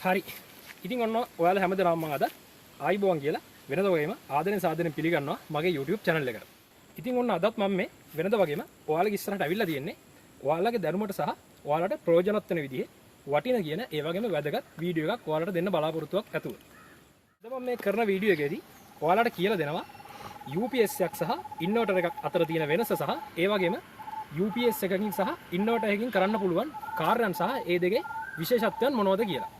හරි. ඉතින් ඔන්න ඔයාලා හැමදාම මම අද ආයිබෝන් කියලා වෙනද වගේම ආදරෙන් සාදරෙන් පිළිගන්නවා මගේ YouTube channel එකට. ඉතින් ඔන්න අදත් මම මේ වෙනද වගේම ඔයාලගේ ඉස්සරහට අවිල්ලා තියෙන්නේ ඔයාලගේ දැනුමට සහ ඔයාලට ප්‍රයෝජනවත් වෙන විදිහේ වටින කියන ඒ වගේම වැදගත් වීඩියෝ එකක් ඔයාලට දෙන්න බලාපොරොත්තුවක් ඇතුව. අද මම මේ කරන වීඩියෝ එකේදී ඔයාලට කියලා දෙනවා UPS එකක් සහ ඉන්වර්ටර් එකක් අතර තියෙන වෙනස සහ ඒ වගේම UPS එකකින් සහ ඉන්වර්ටර් එකකින් කරන්න පුළුවන් කාර්යයන් සහ ඒ දෙකේ විශේෂත්වයන් මොනවද කියලා.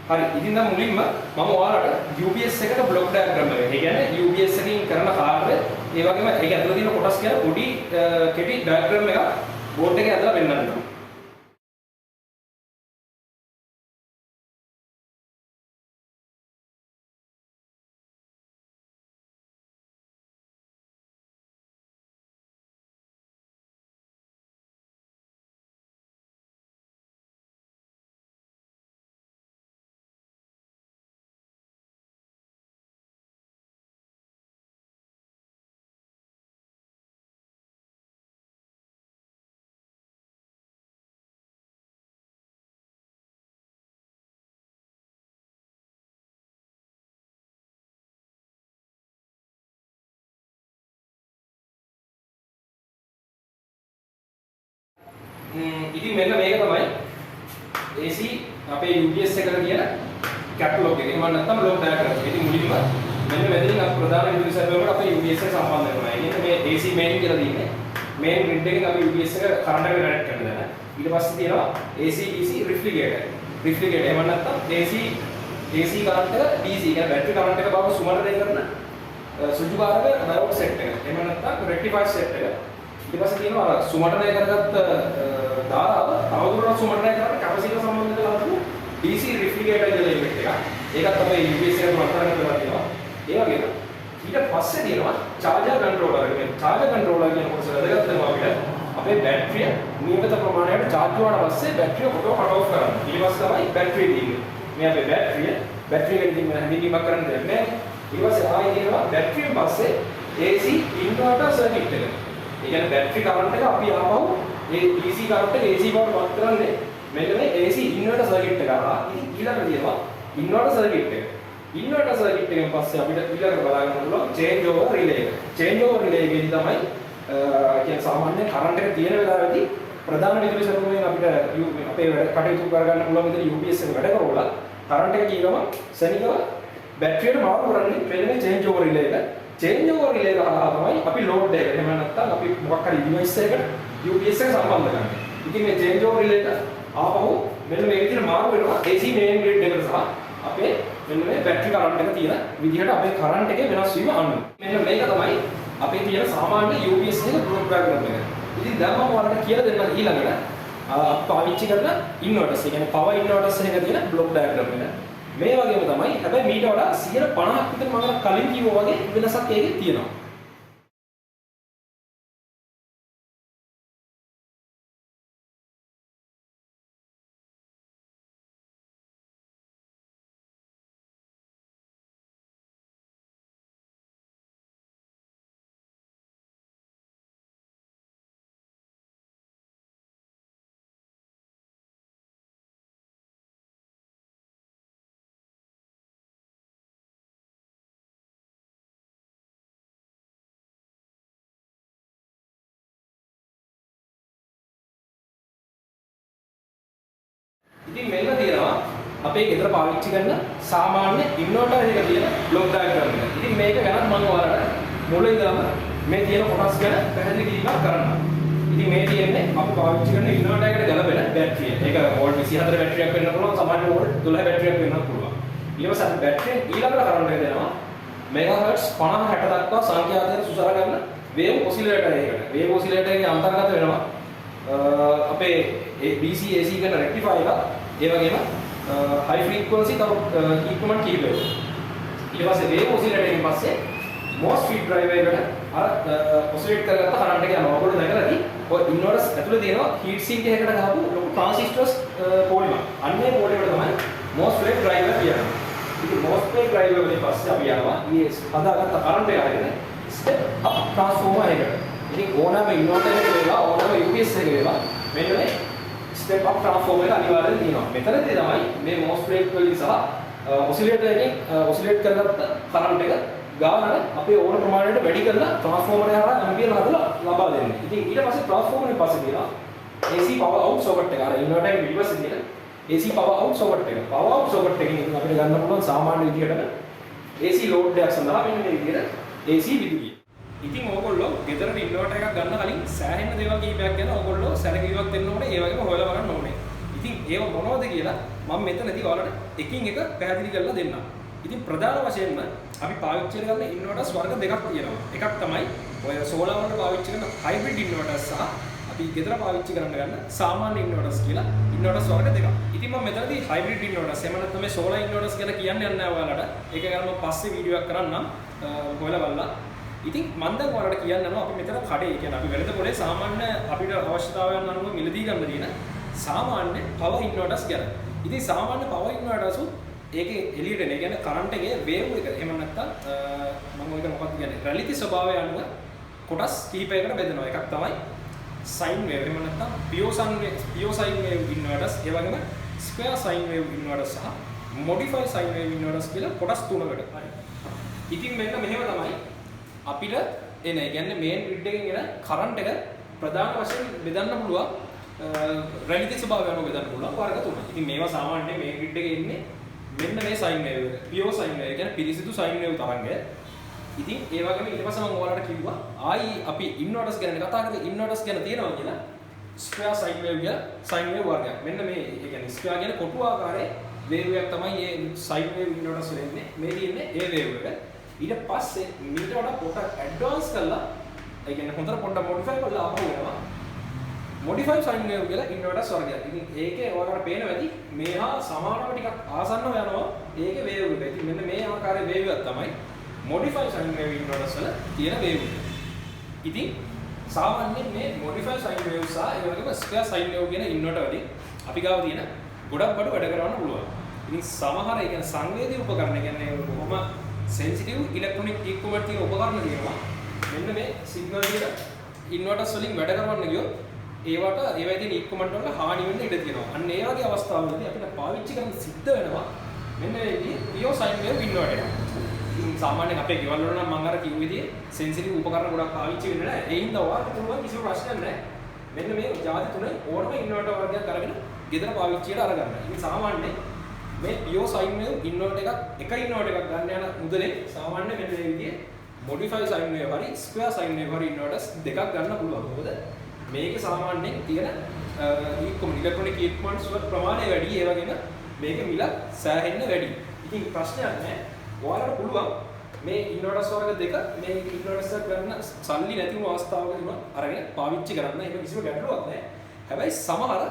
හරි ඉතින් දැන් මුලින්ම මම ඔයාලට UPS එකට බ්ලොක් ඩයග්‍රෑම් එක. ඒ කියන්නේ UPS එකකින් කරන කාර්ය ඒ වගේම ඒක ඇතුළේ තියෙන කොටස් කියන පොඩි කෙටි ඩයග්‍රෑම් එකක් බෝඩ් එකේ ඇදලා පෙන්නන්නම්. ඉතින් මෙන්න මේක තමයි AC අපේ UPS එකට කියන කැටලොග් එක. එහෙම නැත්නම් බ්ලොක් ඩයග්‍රෑම්. ඉතින් මුලින්ම මෙන්න මෙතනින් අපි ප්‍රධාන විදුලි සර්වර්වලට අපේ UPS එක සම්බන්ධ කරනවා. ඒකේ මේ AC main කියලා තියෙන්නේ. main grid එකෙන් අපි UPS එක කරන්ට් එකට කනෙක්ට් කරන්න දාන. ඊට පස්සේ තියෙනවා AC DC refrigerator. refrigerator එහෙම නැත්නම් AC කරන්ට් එක DC කියන බැටරි කරන්ට් එක බව සුමන දෙය කරන සුජුකාරක ඩයෝඩ් සෙට් එක. එහෙම නැත්නම් රෙක්ටිෆයර් සෙට් එක. ඊට පස්සේ තියෙනවා සුමටනය කරගත්ත ධාරාව තවදුරටත් සුමටනය කරන්න කැපැසිටර් සම්බන්ධ කරලා තිබු DC රිෆ්‍රිජරේටර් කියලා යුනිට් එකක්. ඒකත් තමයි UPS එකට වර්තන කරලා තියෙනවා. ඒ වගේම ඊට පස්සේ තියෙනවා චාර්ජර් කන්ට්‍රෝලර් එක. මේ චාර්ජර් කන්ට්‍රෝලර් කියන කොටස වැදගත් වෙනවා අපිට අපේ බැටරිය නියමිත ප්‍රමාණයට charge වුණාට පස්සේ බැටරිය කොට ඔෆ් කරන්න. ඊට පස්සේ තමයි බැටරිය තියෙන්නේ. මේ අපේ බැටරිය එකෙන් ඉතින් හැඳින්වීමක් කරන්න දෙයක් නැහැ. ඊට පස්සේ ආයෙ තියෙනවා බැටරියෙන් පස්සේ AC ඉන්වර්ටර් සර්කිට් එක. ඒ කියන්නේ බැටරි කරන්ට් එක අපි ආපහු ඒ DC කරන්ට් එක AC බවට පත් කරන්නේ මෙන්න මේ AC ඉන්වර්ටර් සර්කිට් එක කරා. ඉතින් ඊළඟට තියෙනවා ඉන්වර්ටර් සර්කිට් එක. ඉන්වර්ටර් සර්කිට් එකෙන් පස්සේ අපිට ඊළඟට බලා ගන්න පුළුවන් චේන්ජ් ඕවර් රිලේ එක. චේන්ජ් ඕවර් රිලේ එකේදී තමයි කියන්නේ සාමාන්‍ය කරන්ට් එක තියෙන වෙලාවෙදී ප්‍රධාන විදුලි සරණයෙන් අපිට අපේ වැඩ කටයුතු කරගන්න පුළුවන් විදිහට UPS එක වැඩ කරවලා කරන්ට් එක ගියම ශනිකව බැටරියට මාරු කරන්නේ මෙන්න මේ චේන්ජ් ඕවර් රිලේ එක. චේන්ජ් ඕවර් රිලේ එක හරහා තමයි අපි ලෝඩ් එක එහෙම නැත්නම් අපි මොකක් හරි ඩිවයිස් එකකට UPS එක සම්බන්ධ කරන්නේ. ඉතින් මේ චේන්ජ් ඕවර් රිලේ එක ආපහු මෙන්න මේ විදිහට මාරු වෙනවා AC මේන් ග්‍රිඩ් එකට සහ අපේ මෙන්න මේ බැටරි කරන්ට් එක තියෙන විදිහට අපේ කරන්ට් එකේ වෙනස් වීම අනුව. මෙන්න මේක තමයි අපේ තියෙන සාමාන්‍ය UPS එකේ බ්ලොක් ඩයග්‍රෑම් එක. ඉතින් දැන් මම ඔයාලට කියලා දෙන්න ඊළඟට පාවිච්චි කරන ඉන්වර්ටර්ස් ඒ කියන්නේ පවර් ඉන්වර්ටර්ස් එක තියෙන බ්ලොක් ඩයග්‍රෑම් එක. මේ වගේම තමයි හැබැයි මීට වඩා 50ක් විතර මම කලින් කිව්වා වගේ වෙනසක් ඒකේ තියෙනවා. ඉතින් මෙන්න තියෙනවා අපේ ගෙදර පාවිච්චි කරන සාමාන්‍ය ඉන්වර්ටර් එකක තියෙන බ්ලොක් ඩයග්‍රෑම් එක. ඉතින් මේක ගැන මම ඔයාලට මුලින් ඉඳන්ම මේ තියෙන කොටස් ගැන පැහැදිලි කිරීමක් කරන්නම්. ඉතින් මේ තියෙන්නේ අපි පාවිච්චි කරන ඉන්වර්ටර් එකට ගැලපෙන බැටරිය. ඒක වෝල්ට් 24 බැටරියක් වෙන්න පුළුවන්, සාමාන්‍ය වෝල්ට් 12 බැටරියක් වෙන්නත් පුළුවන්. ඊට පස්සේ අපි බැටරියෙන් ඊළඟට කරන්ට් එක දෙනවා මෙගාහර්ට්ස් 50 60 දක්වා සංඛ්‍යාතයෙන් සුසර ගන්න වේව් ඔසිලේටර් එකකට. වේව් ඔසිලේටර් එකේ අන්තර්ගත වෙනවා අපේ DC AC කරන රෙක්ටිෆයර් එක. ඒ වගේම high frequency තව equipment කීපයක්. ඊට පස්සේ wave oscillator එකෙන් පස්සේ MOSFET driver එකට අර oscillate කරගත්ත කරන්ට් එක යනවා. ඔයගොල්ලෝ දැකලාදී ඔය ඉන්වර්ටර්ස් ඇතුලේ තියෙනවා heat sink එකකට ගහපු ලොකු transistors polymer. අන්නේ polymer තමයි MOSFET driver කියන්නේ. ඉතින් MOSFET driver වලින් පස්සේ අපි යනවා මේ හදාගත්ත කරන්ට් එක අරගෙන step up transformer එකකට. ඉතින් ඕනෑම ඉන්වර්ටර් එකක වේවා ඕනෑම UPS එකක වේවා මෙන්න මේ ස්ටෙප් අප් ට්‍රාන්ස්ෆෝමර් එක අනිවාර්යෙන් තියෙනවා. මෙතනදී තමයි මේ MOSFET වලින් සහ ඔසිලේටර් එකෙන් ඔසිලේට් කරගත්ත කරන්ට් එක ගානට අපේ ඕන ප්‍රමාණයට වැඩි කරලා ට්‍රාන්ස්ෆෝමර් එක හරහා ඇම්පියර් හදලා ලබා දෙන්නේ. ඉතින් ඊට පස්සේ ට්‍රාන්ස්ෆෝමර් එකෙන් පස්සේ තියෙනවා AC power out socket එක. අර ඉන්වර්ටර් එකේ පිටිපස්සේ තියෙන AC power out socket එක. power out socket එකෙන් ඉතින් අපිට ගන්න පුළුවන් සාමාන්‍ය විදිහට AC load එකක් සඳහා මෙන්න මේ විදිහට AC විදුලිය. ඉතින් ඕගොල්ලෝ ගෙදරට ඉන්වර්ටර් එකක් ගන්න කලින් සෑහෙන දේවල් කීපයක් ගැන ඕගොල්ලෝ සැලකිලිමත් වෙන්න ඕනේ. ඒ වගේම හොයලා බලන්න ඕනේ. ඉතින් ඒව මොනවද කියලා මම මෙතනදී ඔයාලට එකින් එක පැහැදිලි කරලා දෙන්නම්. ඉතින් ප්‍රධාන වශයෙන්ම අපි පාවිච්චි කරන ඉන්වර්ටර්ස් වර්ග දෙකක් තියෙනවා. එකක් තමයි ඔය සෝලාර් වලට පාවිච්චි කරන හයිබ්‍රිඩ් ඉන්වර්ටර්ස් සහ අපි ගෙදර පාවිච්චි කරන්න ගන්න සාමාන්‍ය ඉන්වර්ටර්ස් කියලා ඉන්වර්ටර්ස් වර්ග දෙකක්. ඉතින් මම මෙතනදී හයිබ්‍රිඩ් ඉන්වර්ටර්ස් එහෙම නැත්නම් මේ සෝලාර් ඉන්වර්ටර්ස් ගැන කියන්න යන්නේ නැහැ ඔයාලට. ඒක ගැන මම පස්සේ වීඩියෝ එකක් කරන්නම් හොයලා බලලා. ඉතින් මම දැන් ඔයාලට කියන්න යනවා අපි මෙතන කඩේ කියන්නේ අපි වෙළඳ පොලේ සාමාන්‍ය අපිට අවශ්‍යතාවයන් අනුව මිලදී ගන්න තියෙන සාමාන්‍ය පවර් ඉන්වර්ටර්ස් ගැන. ඉතින් සාමාන්‍ය පවර් ඉන්වර්ටර්ස් ඒකේ එළියට එන කියන්නේ කරන්ට් එකේ වේව් එක එහෙම නැත්නම් මම ඔයක මොකක්ද කියන්නේ රැලිති ස්වභාවය අනුව කොටස් කීපයකට බෙදෙනවා. එකක් තමයි සයින් වේව් එහෙම නැත්නම් පියෝ සයින් වේව් ඉන්වර්ටර්ස්, ඒ වගේම ස්ක්වෙයාර් සයින් වේව් ඉන්වර්ටර්ස් සහ මොඩිෆයි සයින් වේව් ඉන්වර්ටර්ස් කියලා කොටස් තුනකට. හරි. ඉතින් මෙන්න මෙහෙම තමයි අපිට එන ඒ කියන්නේ මේන් ග්‍රිඩ් එකෙන් එන කරන්ට් එක ප්‍රධාන වශයෙන් බෙදන්න පුළුවන් රැලිති ස්වභාවය අනුව බෙදන්න පුළුවන් වර්ග තුනක්. ඉතින් මේවා සාමාන්‍යයෙන් මේන් ග්‍රිඩ් එකේ ඉන්නේ මෙන්න මේ සයින් වේව් එක. පියෝ සයින් වේව් කියන්නේ පිරිසිදු සයින් වේව් තරංගය. ඉතින් ඒ වගේම ඊට පස්සේ මම ඔයාලට කිව්වා ආයි අපි ඉන්වර්ටර්ස් ගැන කතා කරලා ඉන්වර්ටර්ස් ගැන තියෙනවා කියලා ස්ක්වෙයාර් සයින් වේව් කියලා සයින් වේව් වර්ගයක්. මෙන්න මේ ඒ කියන්නේ ස්ක්වෙයාර් කියන්නේ කොටු ආකාරයේ වේව් එකක් තමයි මේ සයින් වේව් ඉන්වර්ටර්ස් වල ඉන්නේ. මේ තියෙන්නේ ඒ වේව් එක. ඊට පස්සේ මීට වඩා පොඩක් ඇඩ්වාන්ස් කරලා ඒ කියන්නේ හොඳට පොඩ්ඩක් මොඩිෆයි කරලා ආපහු වෙනවා. මොඩිෆයි සයින් වේව් කියලා ඉන්වර්ටර්ස් වර්ගයක්. ඉතින් ඒකේ ඔයාලට පේනවා ඇති මේහා සමානව ටිකක් ආසන්නව යනවා. ඒකේ වේව් එක. ඉතින් මෙන්න මේ ආකාරයේ වේව් එකක් තමයි මොඩිෆයි සයින් වේව් ඉන්වර්ටර්ස් වල තියෙන වේව් එක. ඉතින් සාමාන්‍යයෙන් මේ මොඩිෆයි සයින් වේව් සහ ඒ වගේම ස්ක්වෙයාර් සයින් වේව් කියන ඉන්වර්ටර් වලින් අපි ගාව තියෙන ගොඩක් බඩ වැඩ කරවන්න පුළුවන්. ඉතින් සමහර ඒ කියන්නේ සංවේදී උපකරණ කියන්නේ කොහොම sensitive electronic equipment තියෙන උපකරණ තියෙනවා. මෙන්න මේ සිග්නල් වල ඉන්වර්ටර්ස් වලින් වැඩ කරවන්න ගියොත් ඒවට ඒවයි තියෙන equipment වල හානි වෙන්න ඉඩ තියෙනවා. අන්න ඒ වගේ අවස්ථාවලදී අපිට පාවිච්චි කරන්න සිද්ධ වෙනවා මෙන්න මේ විදිහේ පියෝ සයින් වේව් ඉන්වර්ටර් එක. සාමාන්‍යයෙන් අපේ ගෙවල් වල නම් මම අර කිව්ව විදිහේ sensitive උපකරණ ගොඩක් පාවිච්චි වෙන්නේ නැහැ. ඒ හින්දා ඔයාලට පුළුවන් කිසිම ප්‍රශ්නයක් නැහැ. මෙන්න මේ ජාති තුනේ ඕනම ඉන්වර්ටර් වර්ගයක් අරගෙන ගෙදර පාවිච්චියට අරගන්න. ඉතින් සාමාන්‍යයෙන් මේ පියෝ සයින් වේව් ඉන්වර්ටර් එක ඉන්වර්ටර් එකක් ගන්න යන මුදලේ සාමාන්‍ය මෙන්න මේ විදිහේ මොඩිෆයි සයින් වේව් හරි ස්ක්වෙයාර් සයින් වේව් හරි ඉන්වර්ටර්ස් දෙකක් ගන්න පුළුවන්. මොකද මේකේ සාමාන්‍යයෙන් තියෙන ඉලෙක්ට්‍රොනික ඉක්විප්මන්ට්ස් වල ප්‍රමාණය වැඩි. ඒ වගේම මේකේ මිල සෑහෙන්න වැඩි. ඉතින් ප්‍රශ්නයක් නැහැ. ඔයාලට පුළුවන් මේ ඉන්වර්ටර්ස් වර්ග දෙක මේ ඉන්වර්ටර්ස් ගන්න සල්ලි නැති වුණු අවස්ථාවකදීම අරගෙන පාවිච්චි කරන්න. ඒක කිසිම ගැටලුවක් නැහැ. හැබැයි සමහර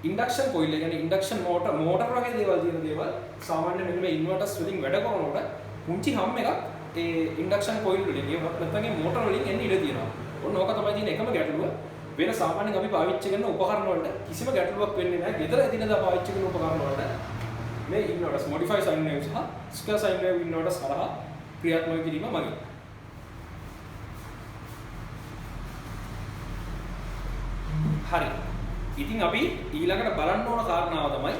ඉන්ඩක්ෂන් කොයිල් එක කියන්නේ ඉන්ඩක්ෂන් මෝටර් වගේ දේවල් තියෙන දේවල් සාමාන්‍යයෙන් මෙන්න මේ ඉන්වර්ටර්ස් වලින් වැඩ කරනකොට පුංචි හම් එකක් ඒ ඉන්ඩක්ෂන් කොයිල් වලින් ඒ නැත්නම් මෝටර වලින් එන්න ඉඩ තියෙනවා. ඔන්න ඕක තමයි තියෙන එකම ගැටලුව. වෙන සාමාන්‍යයෙන් අපි පාවිච්චි කරන උපකරණ වලට කිසිම ගැටලුවක් වෙන්නේ නැහැ. ගෙදර එදිනෙදා පාවිච්චි කරන උපකරණ වලට මේ ඉන්වර්ටර්ස් මොඩිෆයි සයින් වේව් සහ ස්ක්වෙයාර් සයින් වේව් ඉන්වර්ටර්ස් හරහා ක්‍රියාත්මක කිරීම මගින්. හරි. ඉතින් අපි ඊළඟට බලන්න ඕන කාරණාව තමයි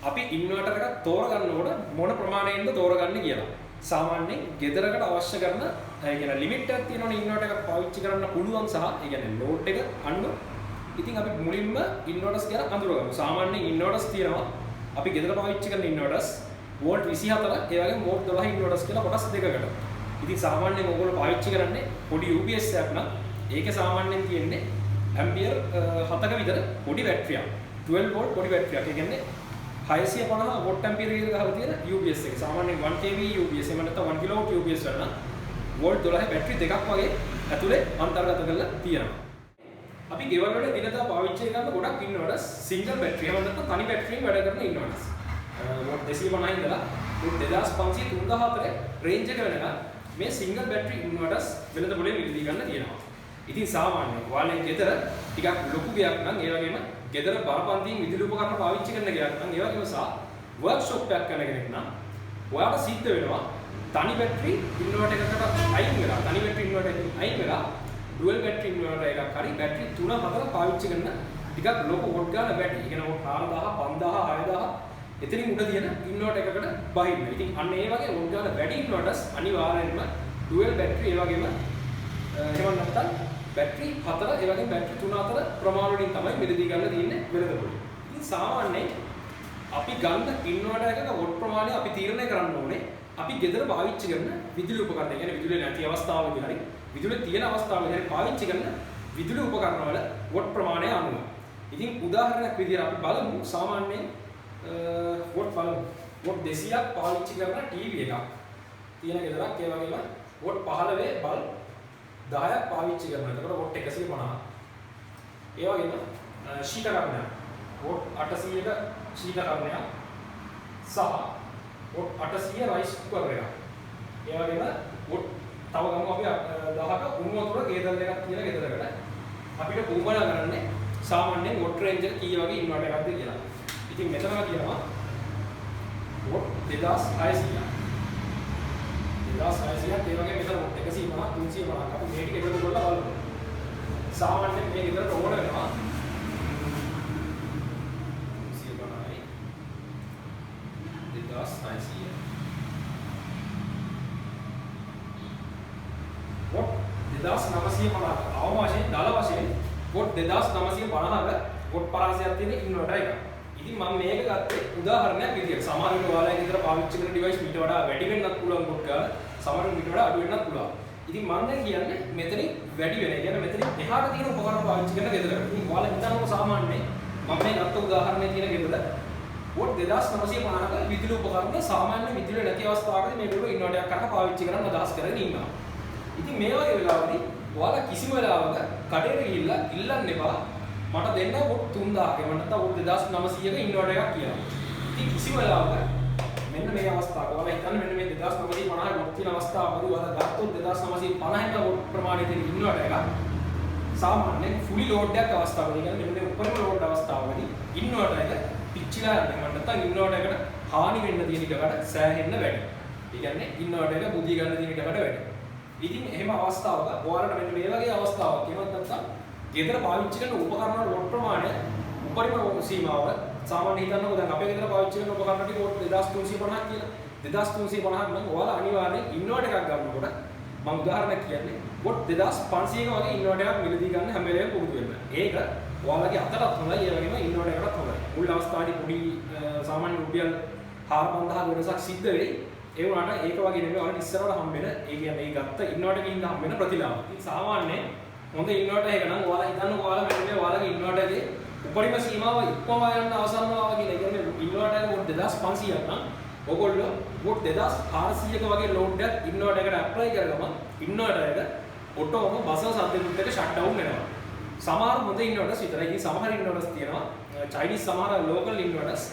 අපි ඉන්වර්ටර් එකක් තෝරගන්නකොට මොන ප්‍රමාණයෙන්ද තෝරගන්නේ කියලා. සාමාන්‍යයෙන් ගෙදරකට අවශ්‍ය කරන ඒ කියන්නේ ලිමිට් එකක් තියෙනවනේ ඉන්වර්ටර් එකක් පාවිච්චි කරන්න පුළුවන් සහ ඒ කියන්නේ ලෝඩ් එක අනුව. ඉතින් අපි මුලින්ම ඉන්වර්ටර්ස් ගැන අඳුරගමු. සාමාන්‍යයෙන් ඉන්වර්ටර්ස් තියෙනවා අපි ගෙදර පාවිච්චි කරන ඉන්වර්ටර්ස් වෝල්ට් 24 ඒ වගේම වෝල්ට් 12 ඉන්වර්ටර්ස් කියලා කොටස් දෙකකට. ඉතින් සාමාන්‍යයෙන් ඕගොල්ලෝ පාවිච්චි කරන්නේ පොඩි UPS එකක් නම් ඒකේ සාමාන්‍යයෙන් තියෙන්නේ ඇම්පියර් 7ක විතර පොඩි බැටරියක් 12 වෝල්ට් පොඩි බැටරියක්. ඒ කියන්නේ 650 වෝල්ට් ඇම්පියර් එක ගහලා තියෙන UPS එක. සාමාන්‍යයෙන් 1 kV UPS එහෙම නැත්නම් 1 kW UPS වල නම් වෝල්ට් 12 බැටරි දෙකක් වගේ ඇතුලේ අන්තර්ගත කරලා තියෙනවා. අපි ගෙවල් වල දිනදා පාවිච්චි කරන ගොඩක් ඉන්වර්ටර්ස් සිංගල් බැටරි එහෙම නැත්නම් තනි බැටරියෙන් වැඩ කරන ඉන්වර්ටර්ස්. වෝල්ට් 250 ඉඳලා වෝල්ට් 2500 3000 රේන්ජ් එක වෙනකන් මේ සිංගල් බැටරි ඉන්වර්ටර්ස් වෙනද පොලේ මිලදී ගන්න තියෙනවා. ඉතින් සාමාන්‍යයෙන් ඔයාලේ ගෙදර ටිකක් ලොකු ගයක් නම් ඒ වගේම ගෙදර බරපන්තියෙන් විදුලි උපකරණ පාවිච්චි කරන ගයක් නම් ඒ වගේම සහ වර්ක්ෂොප් එකක් කරන කෙනෙක් නම් ඔයාලට සිද්ධ වෙනවා තනි බැටරි ඉන්වර්ටර් එකකට අයින් වෙලා තනි බැටරි ඉන්වර්ටර් එකකින් අයින් වෙලා ඩුවල් බැටරි ඉන්වර්ටර් එකක් හරි බැටරි 3-4 පාවිච්චි කරන ටිකක් ලොකු වොට් ගන්න වැඩි. ඒ කියන්නේ වොට් 4000 5000 6000 එතනින් උඩ තියෙන ඉන්වර්ටර් එකකට බහින්න. ඉතින් අන්න ඒ වගේ වොට් ගන්න වැඩි ඉන්වර්ටර්ස් අනිවාර්යයෙන්ම ඩුවල් බැටරි ඒ වගේම එහෙම නැත්නම් බැටරි 4 ඒ වගේම බැටරි 3 අතර ප්‍රමාණ වලින් තමයි මිලදී ගන්න තියෙන්නේ වෙළඳපොළ. ඉතින් සාමාන්‍යයෙන් අපි ගන්න ඉන්වර්ටර් එකක වොට් ප්‍රමාණය අපි තීරණය කරන්න ඕනේ අපි ගෙදර පාවිච්චි කරන විදුලි උපකරණ. ඒ කියන්නේ විදුලිය නැති අවස්ථාවකදී හරි විදුලිය තියෙන අවස්ථාවකදී හරි පාවිච්චි කරන විදුලි උපකරණ වල වොට් ප්‍රමාණය අනුව. ඉතින් උදාහරණයක් විදිහට අපි බලමු සාමාන්‍යයෙන් වොට් 200ක් පාවිච්චි කරන ටීවී එකක් තියෙන ගෙදරක් ඒ වගේම වොට් 15 බල්බ් 10ක් පාවිච්චි කරනවා. එතකොට වොට් 150. ඒ වගේම ශීතකරණයක් වොට් 800ක ශීතකරණයක් සහ වොට් 800 රයිස් කුකර් එකක්. ඒ වගේම වොට් තව ගමු අපි 10ක උණු වතුර කේතල් එකක් කියන ගෙදරකට අපිට උඹලා කරන්නේ සාමාන්‍යයෙන් වොට් රේන්ජ් එක කී වගේ ඉන්වර්ටර් එකක්ද කියලා. ඉතින් මෙතනම කියනවා වොට් 2600. 2600ක් ඒ වගේ මෙතන වොට් 150 350ක් අපි මේ ටික එකතු කරලා බලමු. සාමාන්‍යයෙන් මේ ගෙදරට ඕන වෙනවා 350යි 2600. වොට් 2950 අවම වශයෙන් දල වශයෙන් වොට් 2950ක වොට් පරාසයක් තියෙන ඉන්වර්ටර් එකක්. ඉතින් මම මේක ගත්තේ උදාහරණයක් විදියට. සමහර විට ඔයාලා ගෙදර පාවිච්චි කරන ඩිවයිස් මීට වඩා වැඩි වෙන්නත් පුළුවන් වොට් ගාන. සමහර මීට වඩා අඩු වෙන්නත් පුළුවන්. ඉතින් මම දැන් කියන්නේ මෙතනින් වැඩි වෙන. ඒ කියන්නේ මෙතනින් එහාට තියෙන උපකරණ පාවිච්චි කරන ගෙදරකට. ඉතින් ඔයාලා හිතන්නකො සාමාන්‍යයෙන් මම මේ ගත්ත උදාහරණයේ තියෙන ගෙදර වොට් 2950ක විදුලි උපකරණ සාමාන්‍ය විදුලිය නැති අවස්ථාවකදී මේගොල්ලෝ ඉන්වර්ටර් එකක් අරන් පාවිච්චි කරන්න අදහස් කරගෙන ඉන්නවා. ඉතින් මේ වගේ වෙලාවදී ඔයාලා කිසිම වෙලාවක කඩේට ගිහිල්ලා ඉල්ලන්න එපා මට දෙන්න වොට් 3000ක එහෙම නැත්නම් වොට් 2900ක ඉන්වර්ටර් එකක් කියලා. ඉතින් කිසිම වෙලාවක මෙන්න මේ අවස්ථාවක ඔයාලා හිතන්න මෙන්න මේ 2950 වොට් තියෙන අවස්ථාවකදී ඔයාලා ගත්තොත් 2950ක වොට් ප්‍රමාණය තියෙන ඉන්වර්ටර් එකක් සාමාන්‍යයෙන් ෆුලි ලෝඩ් එකක් අවස්ථාවකදී කියන්නේ මෙන්න මේ උපරිම ලෝඩ් අවස්ථාවකදී ඉන්වර්ටර් එක පිච්චිලා යනවා. එහෙම නැත්නම් ඉන්වර්ටර් එකට හානි වෙන්න තියෙන එකකට සෑහෙන්න වැඩි. ඒ කියන්නේ ඉන්වර්ටර් එක බුදිය ගන්න තියෙන එකකට වැඩි. ඉතින් එහෙම අවස්ථාවක ඔයාලට මෙන්න මේ වගේ අවස්ථාවක් එහෙමත් නැත්නම් ගෙදර පාවිච්චි කරන උපකරණ වල වොට් ප්‍රමාණය උපරිම සීමාව සාමාන්‍ය හිතන්නකෝ දැන් අපේ ගෙදර පාවිච්චි කරන උපකරණ ටික වොට් 2350ක් කියලා 2350ක් නම් ඔයාලා අනිවාර්යෙන් ඉන්වර්ටර් එකක් ගන්නකොට මම උදාහරණයක් කියන්නේ වොට් 2500ක වගේ ඉන්වර්ටර් එකක් මිලදී ගන්න හැම වෙලේම පුරුදු වෙන්න. ඒක ඔයාලගේ අතටත් හොඳයි ඒ වගේම ඉන්වර්ටර් එකටත් හොඳයි. මුල් අවස්ථාවේදී පොඩි සාමාන්‍ය රුපියල් 4000 වෙනසක් සිද්ධ වෙයි. ඒ වුණාට ඒක වගේ නෙමෙයි ඔයාලට ඉස්සරහට හම්බෙන ඒ කියන්නේ මේ ගත්ත ඉන්වර්ටර් එකකින් හම්බෙන ප්‍රතිලාභ. ඉතින් සාමාන්‍යයෙන් හොඳ ඉන්වර්ටර් එක නම් ඔයාලා හිතන්නකෝ ඔයාලා මෙන්න මේ ඔයාලගේ ඉන්වර්ටර් එකේ උපරිම සීමාව ඉක්මවා යන අවසන්නවා වගේ නේ. කියන්නේ ඉන්වර්ටර් එක වොට් 2500ක් නම් ඔයගොල්ලෝ වොට් 2400ක වගේ ලෝඩ් එකක් ඉන්වර්ටර් එකට ඇප්ලයි කරගම ඉන්වර්ටර් එක ඔටෝම බසර් සද්දෙත් එක ෂට් ඩවුන් වෙනවා. සමහර හොඳ ඉන්වර්ටර්ස් විතරයි. ඉතින් සමහර ඉන්වර්ටර්ස් තියෙනවා චයිනීස් සමහර ලෝකල් ඉන්වර්ටර්ස්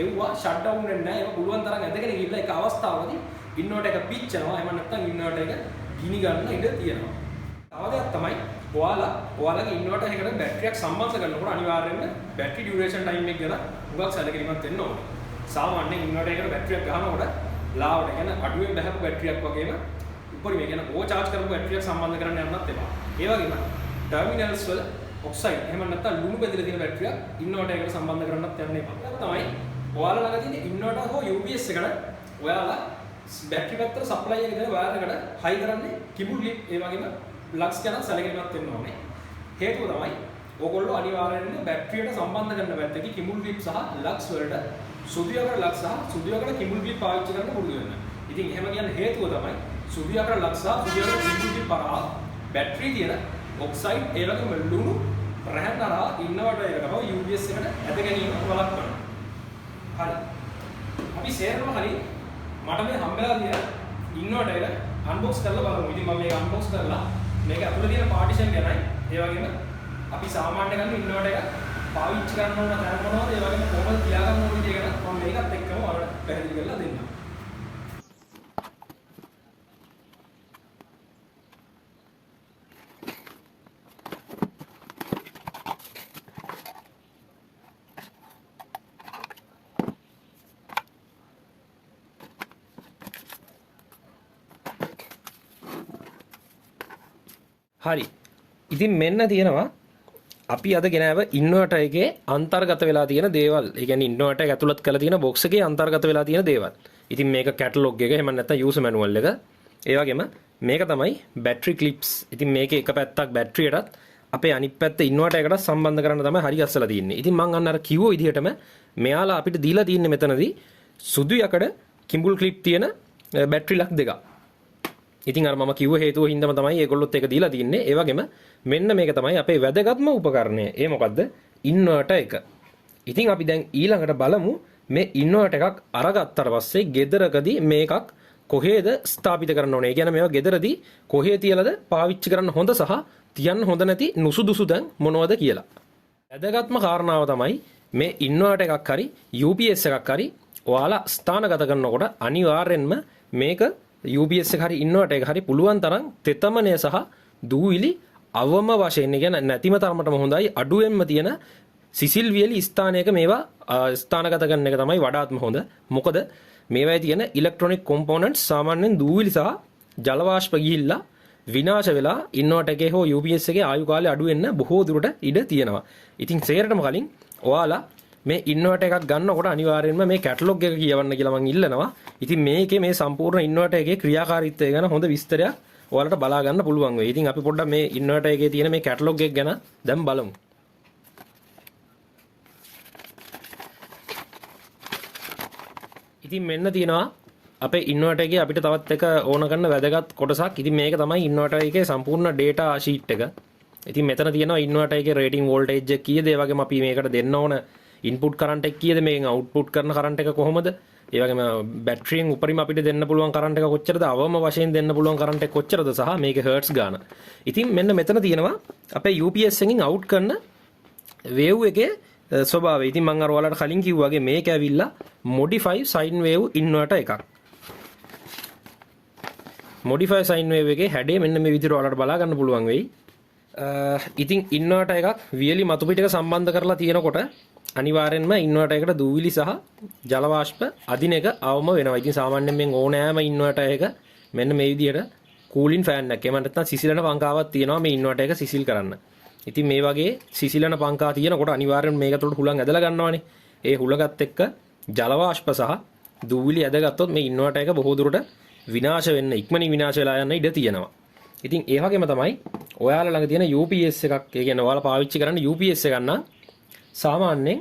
ඒවා ෂට් ඩවුන් වෙන්නේ නැහැ. ඒක පුළුවන් තරම් ඇදගෙන ගිහිල්ලා ඒක අවස්ථාවකදී ඉන්වර්ටර් එක පිච්චෙනවා. එහෙම නැත්නම් ඉන්වර්ටර් එක ගිනි ගන්න ඉඩ තියෙනවා. තව දෙයක් තමයි ඔයාලගේ ඉන්වර්ටර් එකකට බැටරියක් සම්බන්ධ කරනකොට අනිවාර්යයෙන්ම බැටරි ඩියුරේෂන් ටයිම් එක ගැන හුඟක් සැලකිලිමත් වෙන්න ඕනේ. සාමාන්‍යයෙන් ඉන්වර්ටර් එකකට බැටරියක් ගහනකොට ලාවට කියන්නේ අඩුවෙන් බහපු බැටරියක් වගේම උඩරිම කියන්නේ ඕවර් චාර්ජ් කරපු බැටරියක් සම්බන්ධ කරන්න යන්නත් එපා. ඒ වගේම ටර්මිනල්ස් වල ඔක්සයිඩ් එහෙම නැත්නම් ලුණු බෙදලා තියෙන බැටරියක් ඉන්වර්ටර් එකට සම්බන්ධ කරන්නත් යන්න එපා. ඒක තමයි ඔයාලා ළඟ තියෙන ඉන්වර්ටර් හෝ UPS එකට ඔයාලා බැටරි පැත්තට සප්ලයි එක දෙන වයර් එකට හයි කරන්නේ කිබුල් ලිප් ඒ වගේම ලක්ස් ගැන සැලකිලිමත් වෙන්න ඕනේ. හේතුව තමයි ඕගොල්ලෝ අනිවාර්යයෙන්ම බැටරියට සම්බන්ධ කරන පැත්තේ කිබුල් ලිප් සහ ලක්ස් වලට සුදියකට ලක්ස් සහ සුදියකට කිබුල් ලිප් පාවිච්චි කරන්න පුරුදු වෙන්න. ඉතින් එහෙම කියන හේතුව තමයි සුදියකට ලක්ස් සහ සුදියකට කිබුල් ලිප් පරහා බැටරි තියෙන ඔක්සයිඩ් ඒ වගේම ලුණු රැහැන් තරහා ඉන්වර්ටර් එකට හෝ UPS එකට ඇද ගැනීම වළක්වනවා. හරි. අපි සේරම හරි මට මේ හම්බෙලා තියෙන ඉන්වර්ටර් එක අන්බොක්ස් කරලා බලමු. ඉතින් මම මේක අන්බොක්ස් කරලා මේක ඇතුළේ තියෙන පාටිෂන් ගැනයි ඒ වගේම අපි සාමාන්‍ය ගන්න ඉන්වර්ටර් එක පාවිච්චි කරන්න ඕන තැන මොනවද ඒ වගේම කොහොමද තියාගන්න ඕන විදිය ගැන මම මේකත් එක්කම ඔයාලට පැහැදිලි කරලා දෙන්නම්. හරි. ඉතින් මෙන්න තියෙනවා අපි අද ගෙනාව ඉන්වර්ටර් එකේ අන්තර්ගත වෙලා තියෙන දේවල්. ඒ කියන්නේ ඉන්වර්ටර් එක ඇතුළත් කරලා තියෙන බොක්ස් එකේ අන්තර්ගත වෙලා තියෙන දේවල්. ඉතින් මේක කැටලොග් එක එහෙම නැත්නම් යූසර් මැනුවල් එක. ඒ වගේම මේක තමයි බැටරි ක්ලිප්ස්. ඉතින් මේකේ එක පැත්තක් බැටරියටත් අපේ අනිත් පැත්ත ඉන්වර්ටර් එකට සම්බන්ධ කරන්න තමයි හරි අස්සලා තියෙන්නේ. ඉතින් මම අන්න අර කිව්ව විදිහටම මෙයාලා අපිට දීලා තින්නේ මෙතනදී සුදු යකඩ කිඹුල් ක්ලිප් තියෙන බැටරි ලක් දෙකක්. ඉතින් අර මම කිව්ව හේතුව හින්දාම තමයි ඒගොල්ලොත් ඒක දීලා තින්නේ. ඒ වගේම මෙන්න මේක තමයි අපේ වැදගත්ම උපකරණය. ඒ මොකද්ද? ඉන්වර්ටර් එක. ඉතින් අපි දැන් ඊළඟට බලමු මේ ඉන්වර්ටර් එකක් අරගත්තට පස්සේ ගෙදරකදී මේකක් කොහේද ස්ථාපිත කරන්න ඕනේ. ඒ කියන්නේ මේවා ගෙදරදී කොහේ තියලාද පාවිච්චි කරන්න හොඳ සහ තියන්න හොඳ නැති නුසුදුසු තැන් මොනවද කියලා. වැදගත්ම කාරණාව තමයි මේ ඉන්වර්ටර් එකක් හරි UPS එකක් හරි ඔයාලා ස්ථානගත කරනකොට අනිවාර්යෙන්ම මේක UPS එක හරි ඉන්වර්ටර් එක හරි පුළුවන් තරම් තෙතමනය සහ දූවිලි අවම වශයෙන් කියන නැතිම තරමටම හොඳයි අඩුවෙන්ම තියෙන සිසිල් වියලි ස්ථානයක මේවා ස්ථානගත කරන එක තමයි වඩාත්ම හොඳ. මොකද මේවායේ තියෙන ඉලෙක්ට්‍රොනික කොම්පොනන්ට්ස් සාමාන්‍යයෙන් දූවිලි සහ ජල වාෂ්ප ගිහිල්ලා විනාශ වෙලා ඉන්වර්ටර් එකේ හෝ UPS එකේ ආයු කාලය අඩු වෙන්න බොහෝ දුරට ඉඩ තියෙනවා. ඉතින් සේරටම කලින් ඔයාලා මේ ඉන්වර්ටර් එකක් ගන්නකොට අනිවාර්යයෙන්ම මේ කැටලොග් එක කියවන්න කියලා මම ඉල්ලනවා. ඉතින් මේකේ මේ සම්පූර්ණ ඉන්වර්ටර් එකේ ක්‍රියාකාරීත්වය ගැන හොඳ විස්තරයක් ඔයාලට බලා ගන්න පුළුවන් වෙයි. ඉතින් අපි පොඩ්ඩක් මේ ඉන්වර්ටර් එකේ තියෙන මේ කැටලොග් එක ගැන දැන් බලමු. ඉතින් මෙන්න තියෙනවා අපේ ඉන්වර්ටර් එකේ අපිට තවත් එක ඕන කරන වැදගත් කොටසක්. ඉතින් මේක තමයි ඉන්වර්ටර් එකේ සම්පූර්ණ data sheet එක. ඉතින් මෙතන තියෙනවා ඉන්වර්ටර් එකේ රේටින් වෝල්ටේජ් එක කීයද, ඒ වගේම අපි මේකට දෙන්න ඕන ඉන්පුට් කරන්ට් එක කීයද, මේකෙන් අවුට්පුට් කරන කරන්ට් එක කොහොමද, ඒ වගේම බැටරියෙන් උපරිම අපිට දෙන්න පුළුවන් කරන්ට් එක කොච්චරද, අවම වශයෙන් දෙන්න පුළුවන් කරන්ට් එක කොච්චරද සහ මේකේ හර්ට්ස් ගාන. ඉතින් මෙන්න මෙතන තියෙනවා අපේ UPS එකකින් අවුට් කරන වේව් එකේ ස්වභාවය. ඉතින් මම අර ඔයාලට කලින් කිව්වා වගේ මේක ඇවිල්ලා modify sine wave inverter එකක්. modify sine wave එකේ හැඩය මෙන්න මේ විදිහට ඔයාලට බලා ගන්න පුළුවන් වෙයි. ඉතින් ඉන්වර්ටර් එකක් වියලි මතු පිටක සම්බන්ධ කරලා තියෙනකොට අනිවාර්යෙන්ම ඉන්වර්ටර් එකට දූවිලි සහ ජල වාෂ්ප අදින එක අවම වෙනවා. ඉතින් සාමාන්‍යයෙන් මේ ඕනෑම ඉන්වර්ටර් එක මෙන්න මේ විදිහට කූලින් ෆෑන් එකක් එහෙම නැත්නම් සිසිලන පංකාවක් තියෙනවා මේ ඉන්වර්ටර් එක සිසිල් කරන්න. ඉතින් මේ වගේ සිසිලන පංකා තියෙනකොට අනිවාර්යෙන්ම මේක තුළට හුලං ඇදලා ගන්නවානේ. ඒ හුලඟත් එක්ක ජල වාෂ්ප සහ දූවිලි ඇදගත්තොත් මේ ඉන්වර්ටර් එක බොහෝ දුරට විනාශ වෙන්න ඉක්මනින් විනාශ වෙලා යන්න ඉඩ තියෙනවා. ඉතින් ඒ වගේම තමයි ඔයාලා ළඟ තියෙන UPS එකක්, ඒ කියන්නේ ඔයාලා පාවිච්චි කරන්න UPS එකක් නම් සාමාන්‍යයෙන්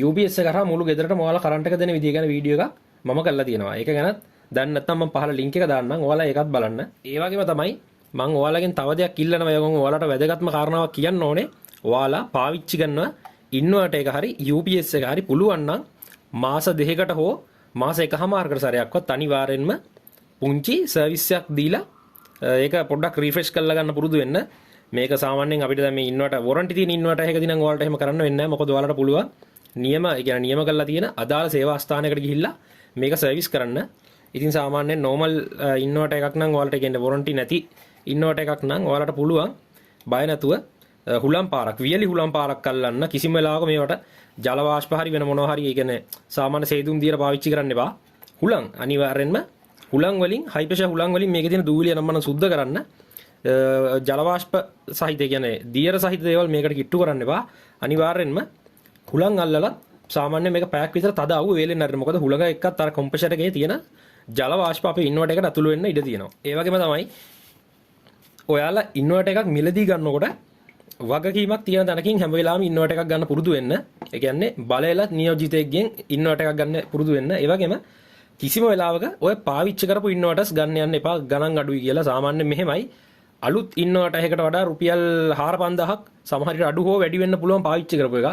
UPS එක කරා මුළු ගෙදරටම ඔයාලා කරන්ට් එක දෙන විදිය ගැන වීඩියෝ එකක් මම කරලා තියෙනවා. ඒක ගැනත් දැන් නැත්නම් මම පහළ ලින්ක් එක දාන්නම්. ඔයාලා ඒකත් බලන්න. ඒ වගේම තමයි මම ඔයාලගෙන් තව දෙයක් ඉල්ලනවා. ඒගොල්ලෝ ඔයාලට වැදගත්ම කාරණාවක් කියන්න ඕනේ. ඔයාලා පාවිච්චි කරන ඉන්වර්ටර් එක හරි UPS එක හරි පුළුවන් නම් මාස 2කට හෝ මාස 1කමාරකට සැරයක්වත් අනිවාර්යෙන්ම පුංචි සර්විස් එකක් දීලා ඒක පොඩ්ඩක් රිෆ්‍රෙෂ් කරලා ගන්න පුරුදු වෙන්න. මේක සාමාන්‍යයෙන් අපිට දැන් මේ ඉන්වර්ටර් වොරන්ටි තියෙන ඉන්වර්ටර් එකකදී නම් ඔයාලට එහෙම කරන්න වෙන්නේ නැහැ. මොකද ඔයාලට පුළුවන් නියම කරලා තියෙන අදාළ සේවා ස්ථානයකට ගිහිල්ලා මේක සර්විස් කරන්න. ඉතින් සාමාන්‍යයෙන් නෝමල් ඉන්වර්ටර් එකක් නම් ඔයාලට කියන්නේ වොරන්ටි නැති ඉන්වර්ටර් එකක් නම් ඔයාලට පුළුවන් බය නැතුව හුලම් පාරක් වියලි හුලම් පාරක් අල්ලන්න. කිසිම වෙලාවක මේවට ජල වාෂ්ප හරි වෙන මොනවා හරි ඒ කියන්නේ සාමාන්‍ය සේදුම් දියර පාවිච්චි කරන්න එපා. හුලං අනිවාර්යෙන්ම හුලං වලින් හයි ප්‍රෙෂර් හුලං වලින් මේකේ තියෙන දූවිලි යනම්මන සුද්ධ කරන්න. ජල වාෂ්ප සහිත කියන්නේ දියර සහිත දේවල් මේකට කිට්ටු කරන්න එපා. අනිවාර්යෙන්ම හුලං අල්ලලා සාමාන්‍ය මේක පැයක් විතර තද අවුව වේලෙන්න හරි. මොකද හුලඟ එක්කත් අර කොම්ප්‍රෙසර් එකේ තියෙන ජල වාෂ්ප අපේ ඉන්වර්ටර් එකට ඇතුළු වෙන්න ඉඩ තියෙනවා. ඒ වගේම තමයි ඔයාලා ඉන්වර්ටර් එකක් මිලදී ගන්නකොට වගකීමක් තියෙන තැනකින් හැම වෙලාවෙම ඉන්වර්ටර් එකක් ගන්න පුරුදු වෙන්න. ඒ කියන්නේ බලයලත් නියෝජිතයෙක්ගෙන් ඉන්වර්ටර් එකක් ගන්න පුරුදු වෙන්න. ඒ වගේම කිසිම වෙලාවක ඔය පාවිච්චි කරපු ඉන්වර්ටර්ස් ගන්න යන්න එපා ගණන් අඩුයි කියලා. සාමාන්‍යයෙන් මෙහෙමයි අලුත් ඉන්වර්ටර් එකකට වඩා රුපියල් 4-5000ක් සමහර විට අඩු හෝ වැඩි වෙන්න පුළුවන් පාවිච්චි කරපු එක.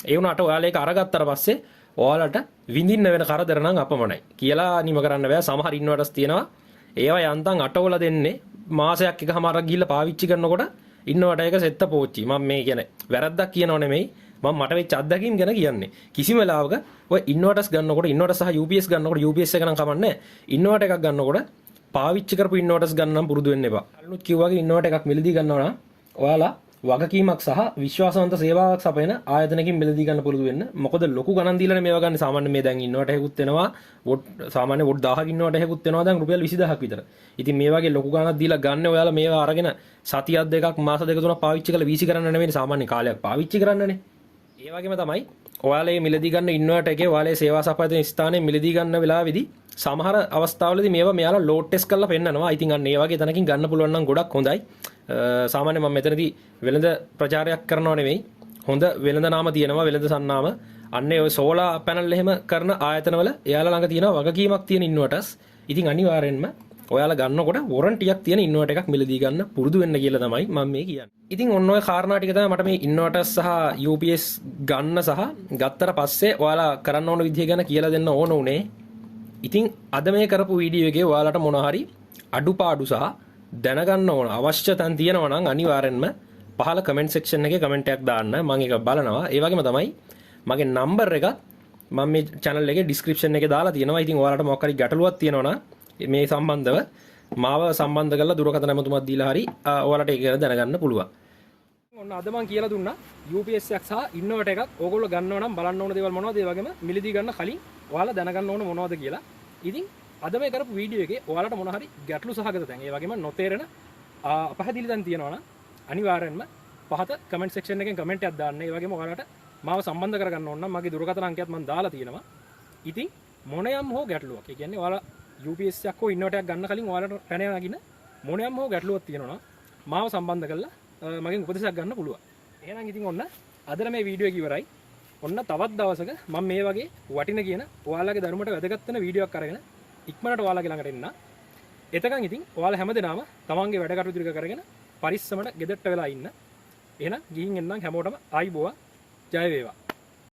ඒ වුණාට ඔයාලා ඒක අරගත්තට පස්සේ ඔයාලට විඳින්න වෙන කරදර නම් අපමණයි කියලා නිම කරන්න බෑ. සමහර ඉන්වර්ටර්ස් තියෙනවා ඒවා යන්තම් අටවල දෙන්නේ මාසයක් එකමාරක් ගිහිල්ලා පාවිච්චි කරනකොට ඉන්වර්ටර් එක සෙත්ත පෝච්චි. මම මේ කියන්නේ වැරද්දක් කියනව නෙමෙයි. මම මට වෙච්ච අත්දැකීම් ගැන කියන්නේ. කිසිම වෙලාවක ඔය ඉන්වර්ටර්ස් ගන්නකොට ඉන්වර්ටර් සහ UPS ගන්නකොට UPS එක නම් කමන්නේ. ඉන්වර්ටර් එකක් ගන්නකොට පාවිච්චි කරපු ඉන්වර්ටර්ස් ගන්න නම් පුරුදු වෙන්න එපා. අලුත් කිව්වාගේ ඉන්වර්ටර් එකක් මිලදී ගන්නවා නම් ඔයාලා වගකීමක් සහ විශ්වාසවන්ත සේවාවක් සපයන ආයතනකින් මිලදී ගන්න පුරුදු වෙන්න. මොකද ලොකු ගණන් දීලානේ මේවා ගන්න. සාමාන්‍ය මේ දැන් ඉන්නවට හැකුත් වෙනවා. සාමාන්‍ය වොට් 1000ක් ඉන්නවට හැකුත් වෙනවා දැන් රුපියල් 20000ක් විතර. ඉතින් මේ වගේ ලොකු ගණනක් දීලා ගන්න ඔයාලා මේවා අරගෙන සතියක් දෙකක් මාස දෙක තුනක් පාවිච්චි කරලා වීසි කරන්න නෙවෙයි සාමාන්‍ය කාලයක් පාවිච්චි කරන්නනේ. ඒ වගේම තමයි ඔයාලා මේ මිලදී ගන්න ඉන්වර්ටර් එකේ ඔයාලා සේවා සපයන ස්ථානයේ මිලදී ගන්න වෙලාවෙදී සමහර අවස්ථාවලදී මේවා මෙයාලා ලෝඩ් ටෙස්ට් කරලා පෙන්නනවා. ඉතින් අන්න ඒ වගේ තැනකින් ගන්න පුළුවන් නම් ගොඩක් හොඳයි. සාමාන්‍ය මම මෙතනදී වෙළඳ ප්‍රචාරයක් කරනව නෙවෙයි. හොඳ වෙළඳ නාම තියෙනවා වෙළඳ සන්නාම. අන්නේ ඔය සෝලා පැනල් එහෙම කරන ආයතනවල එයාලා ළඟ තියෙනවා වගකීමක් තියෙන ඉන්වර්ටර්ස්. ඉතින් අනිවාර්යෙන්ම ඔයාලා ගන්නකොට වොරන්ටියක් තියෙන ඉන්වර්ටර් එකක් මිලදී ගන්න පුරුදු වෙන්න කියලා තමයි මම මේ කියන්නේ. ඉතින් ඔන්න ඔය කාරණා ටික තමයි මට මේ ඉන්වර්ටර්ස් සහ UPS ගන්න සහ ගත්තට පස්සේ ඔයාලා කරන්න ඕන විදිහ ගැන කියලා දෙන්න ඕන උනේ. ඉතින් අද මේ කරපු වීඩියෝ එකේ ඔයාලට මොන හරි අඩුපාඩු සහ දැනගන්න ඕන අවශ්‍ය තැන් තියෙනවා නම් අනිවාර්යෙන්ම පහළ කමෙන්ට් සෙක්ෂන් එකේ කමෙන්ට් එකක් දාන්න. මම ඒක බලනවා. ඒ වගේම තමයි මගේ නම්බර් එක මම මේ channel එකේ description එකේ දාලා තියෙනවා. ඉතින් ඔයාලට මොකක් හරි ගැටලුවක් තියෙනවා නම් මේ සම්බන්ධව මාව සම්බන්ධ කරලා දුරකථන ඇමතුමක් දීලා හරි ඔයාලට ඒක ගැන දැනගන්න පුළුවන්. ඔන්න අද මම කියලා දුන්නා UPS එකක් සහ ඉන්වර්ටර් එකක් ඕගොල්ලෝ ගන්නව නම් බලන්න ඕන දේවල් මොනවද ඒ වගේම මිලදී ගන්න කලින් ඔයාලා දැනගන්න ඕන මොනවද කියලා. ඉතින් අද මේ කරපු වීඩියෝ එකේ ඔයාලට මොන හරි ගැටලු සහගත තැන් ඒ වගේම නොතේරෙන අපහැදිලි තැන් තියෙනවා නම් අනිවාර්යෙන්ම පහත කමෙන්ට් සෙක්ෂන් එකෙන් කමෙන්ට් එකක් දාන්න. ඒ වගේම ඔයාලට මාව සම්බන්ධ කරගන්න ඕන නම් මගේ දුරකථන අංකයත් මම දාලා තියෙනවා. ඉතින් මොනියම් හෝ ගැටලුවක්. ඒ කියන්නේ ඔයාලා UPS එකක් හෝ ඉන්වර්ටර් එකක් ගන්න කලින් ඔයාලට පැන නගින මොනියම් හෝ ගැටලුවක් තියෙනවා නම් මාව සම්බන්ධ කරලා මගෙන් උපදෙසක් ගන්න පුළුවන්. එහෙනම් ඉතින් ඔන්න අද මේ වීඩියෝ එක ඉවරයි. ඔන්න තවත් දවසක මම මේ වගේ වටින කියන ඔයාලගේ ධර්මයට වැදගත් වෙන වීඩියෝ එකක් අරගෙන ඉක්මනට ඔයාලගේ ළඟට එන්න. එතකන් ඉතින් ඔයාලා හැමදෙනාම තමන්ගේ වැඩ කටයුතු ටික කරගෙන පරිස්සමට ගෙදරට වෙලා ඉන්න. එහෙනම් ගිහින් එන්නම් හැමෝටම ආයිබෝවා. ජය වේවා.